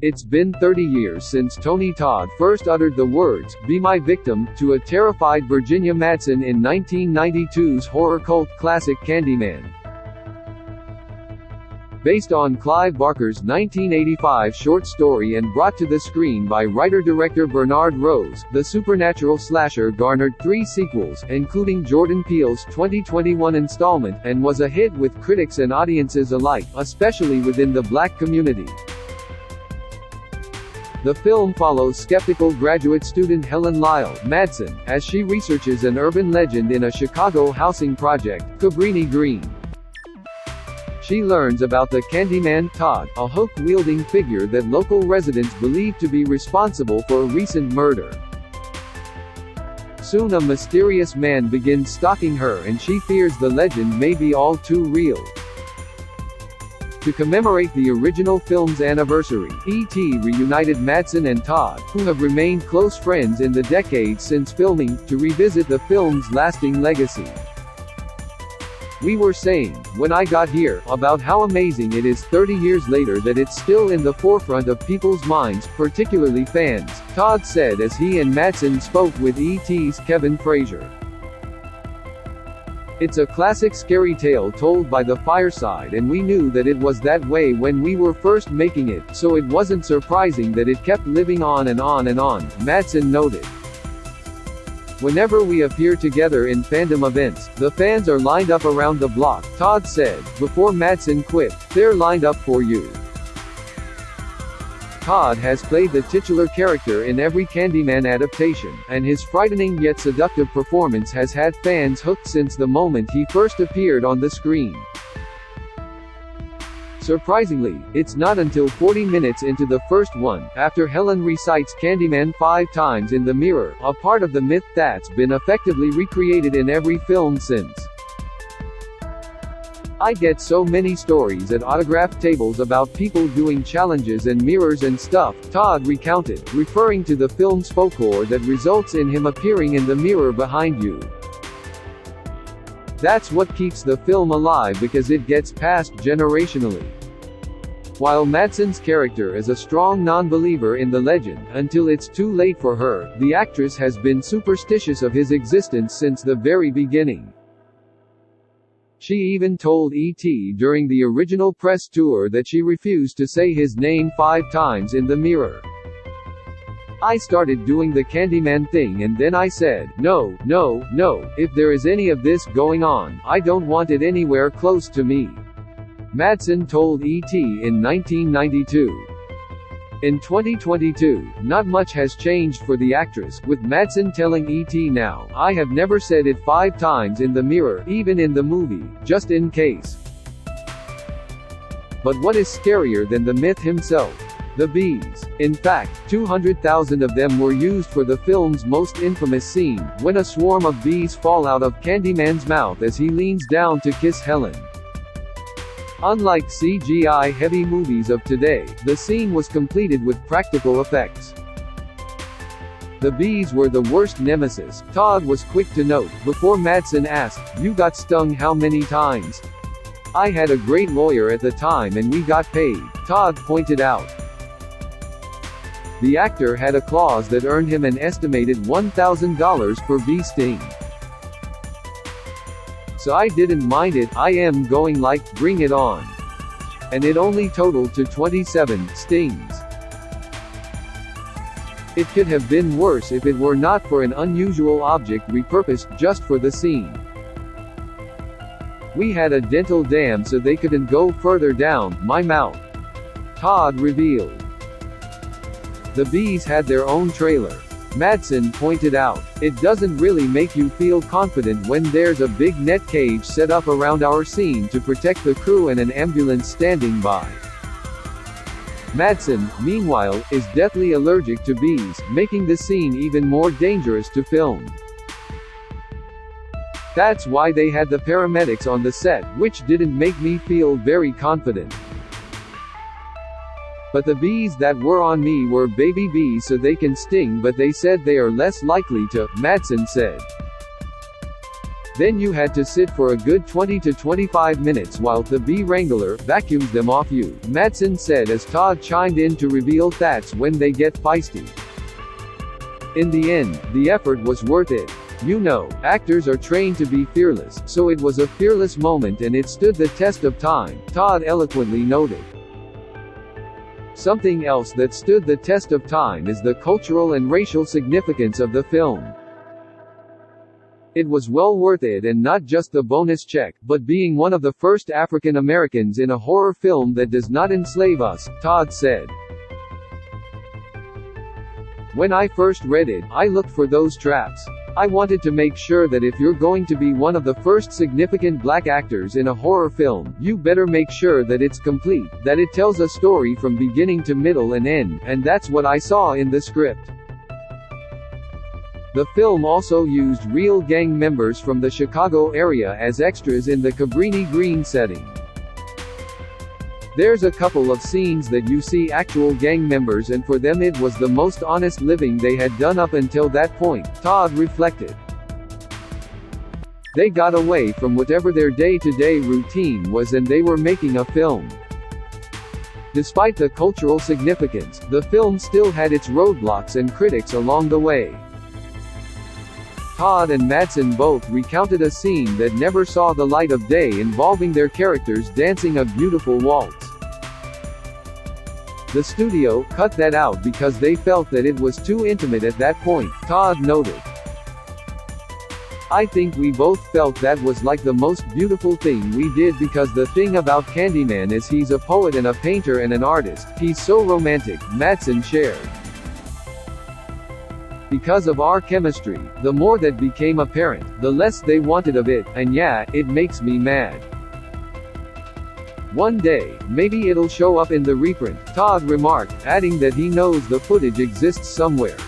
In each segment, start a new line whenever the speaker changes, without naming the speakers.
It's been 30 years since Tony Todd first uttered the words, "Be my victim," to a terrified Virginia Madsen in 1992's horror cult classic Candyman. Based on Clive Barker's 1985 short story and brought to the screen by writer-director Bernard Rose, the supernatural slasher garnered 3 sequels, including Jordan Peele's 2021 installment, and was a hit with critics and audiences alike, especially within the black community. The film follows skeptical graduate student Helen Lyle, Madsen, as she researches an urban legend in a Chicago housing project, Cabrini Green. She learns about the Candyman Todd, a hook-wielding figure that local residents believe to be responsible for a recent murder. Soon a mysterious man begins stalking her and she fears the legend may be all too real. To commemorate the original film's anniversary, E.T. reunited Madsen and Todd, who have remained close friends in the decades since filming, to revisit the film's lasting legacy. "We were saying, when I got here, about how amazing it is 30 years later that it's still in the forefront of people's minds, particularly fans," Todd said as he and Madsen spoke with E.T.'s Kevin Frazier. "It's a classic scary tale told by the fireside, and we knew that it was that way when we were first making it, so it wasn't surprising that it kept living on and on and on," Madsen noted. "Whenever we appear together in fandom events, the fans are lined up around the block," Todd said, before Madsen quipped, "They're lined up for you." Todd has played the titular character in every Candyman adaptation, and his frightening yet seductive performance has had fans hooked since the moment he first appeared on the screen. Surprisingly, it's not until 40 minutes into the first one, after Helen recites Candyman 5 times in the mirror, a part of the myth that's been effectively recreated in every film since. "I get so many stories at autograph tables about people doing challenges and mirrors and stuff," Todd recounted, referring to the film's folklore that results in him appearing in the mirror behind you. "That's what keeps the film alive because it gets passed generationally." While Madsen's character is a strong non-believer in the legend, until it's too late for her, the actress has been superstitious of his existence since the very beginning. She even told E.T. during the original press tour that she refused to say his name 5 times in the mirror. "I started doing the Candyman thing and then I said, no, no, no, if there is any of this going on, I don't want it anywhere close to me," Madsen told E.T. in 1992. In 2022, not much has changed for the actress, with Madsen telling E.T. now, "I have never said it 5 times in the mirror, even in the movie, just in case." But what is scarier than the myth himself? The bees. In fact, 200,000 of them were used for the film's most infamous scene, when a swarm of bees fall out of Candyman's mouth as he leans down to kiss Helen. Unlike CGI-heavy movies of today, the scene was completed with practical effects. The bees were the worst nemesis, Todd was quick to note, before Madsen asked, "You got stung how many times?" "I had a great lawyer at the time and we got paid," Todd pointed out. The actor had a clause that earned him an estimated $1,000 per bee sting. "So I didn't mind it, I am going like, bring it on." And it only totaled to 27 stings. "It could have been worse if it were not for an unusual object repurposed just for the scene. We had a dental dam so they couldn't go further down my mouth," Todd revealed. The bees had their own trailer. Madsen pointed out, "It doesn't really make you feel confident when there's a big net cage set up around our scene to protect the crew and an ambulance standing by." Madsen, meanwhile, is deathly allergic to bees, making the scene even more dangerous to film. "That's why they had the paramedics on the set, which didn't make me feel very confident. But the bees that were on me were baby bees so they can sting but they said they are less likely to," Madsen said. Then you had to sit for a good 20 to 25 minutes while the bee wrangler vacuums them off you, Madsen said as Todd chimed in to reveal that's when they get feisty. In the end, the effort was worth it. You know, actors are trained to be fearless, so it was a fearless moment and it stood the test of time, Todd eloquently noted. Something else that stood the test of time is the cultural and racial significance of the film. It was well worth it, and not just the bonus check, but being one of the first African Americans in a horror film that does not enslave us, Todd said. When I first read it, I looked for those traps. I wanted to make sure that if you're going to be one of the first significant black actors in a horror film, you better make sure that it's complete, that it tells a story from beginning to middle and end, and that's what I saw in the script. The film also used real gang members from the Chicago area as extras in the Cabrini Green setting. There's a couple of scenes that you see actual gang members, and for them it was the most honest living they had done up until that point, Todd reflected. They got away from whatever their day-to-day routine was and they were making a film. Despite the cultural significance, the film still had its roadblocks and critics along the way. Todd and Madsen both recounted a scene that never saw the light of day involving their characters dancing a beautiful waltz. The studio cut that out because they felt that it was too intimate at that point, Todd noted. I think we both felt that was like the most beautiful thing we did because the thing about Candyman is he's a poet and a painter and an artist, he's so romantic, Madsen shared. Because of our chemistry, the more that became apparent, the less they wanted of it, and yeah, it makes me mad. One day, maybe it'll show up in the reprint, Todd remarked, adding that he knows the footage exists somewhere.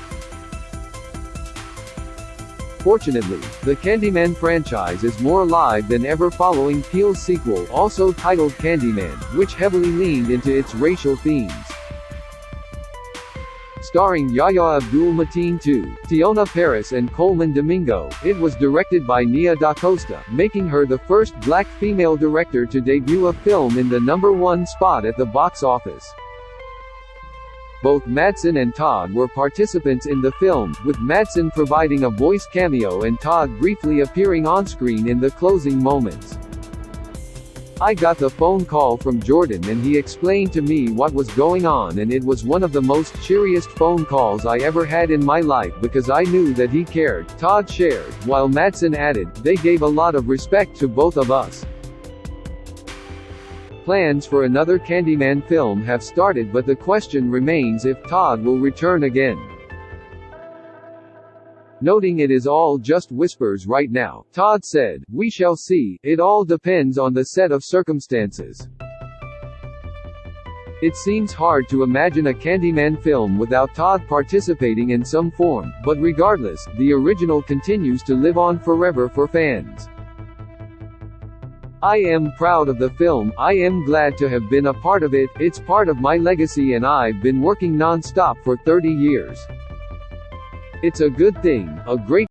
Fortunately, the Candyman franchise is more alive than ever following Peele's sequel, also titled Candyman, which heavily leaned into its racial themes. Starring Yahya Abdul-Mateen II, Tiona Paris and Coleman Domingo, it was directed by Nia Da Costa, making her the first black female director to debut a film in the #1 spot at the box office. Both Madsen and Todd were participants in the film, with Madsen providing a voice cameo and Todd briefly appearing on-screen in the closing moments. I got the phone call from Jordan and he explained to me what was going on, and it was one of the most cheeriest phone calls I ever had in my life because I knew that he cared, Todd shared, while Madsen added, they gave a lot of respect to both of us. Plans for another Candyman film have started, but the question remains if Todd will return again. Noting it is all just whispers right now, Todd said, we shall see, it all depends on the set of circumstances. It seems hard to imagine a Candyman film without Todd participating in some form, but regardless, the original continues to live on forever for fans. I am proud of the film, I am glad to have been a part of it, it's part of my legacy and I've been working non-stop for 30 years. It's a good thing, a great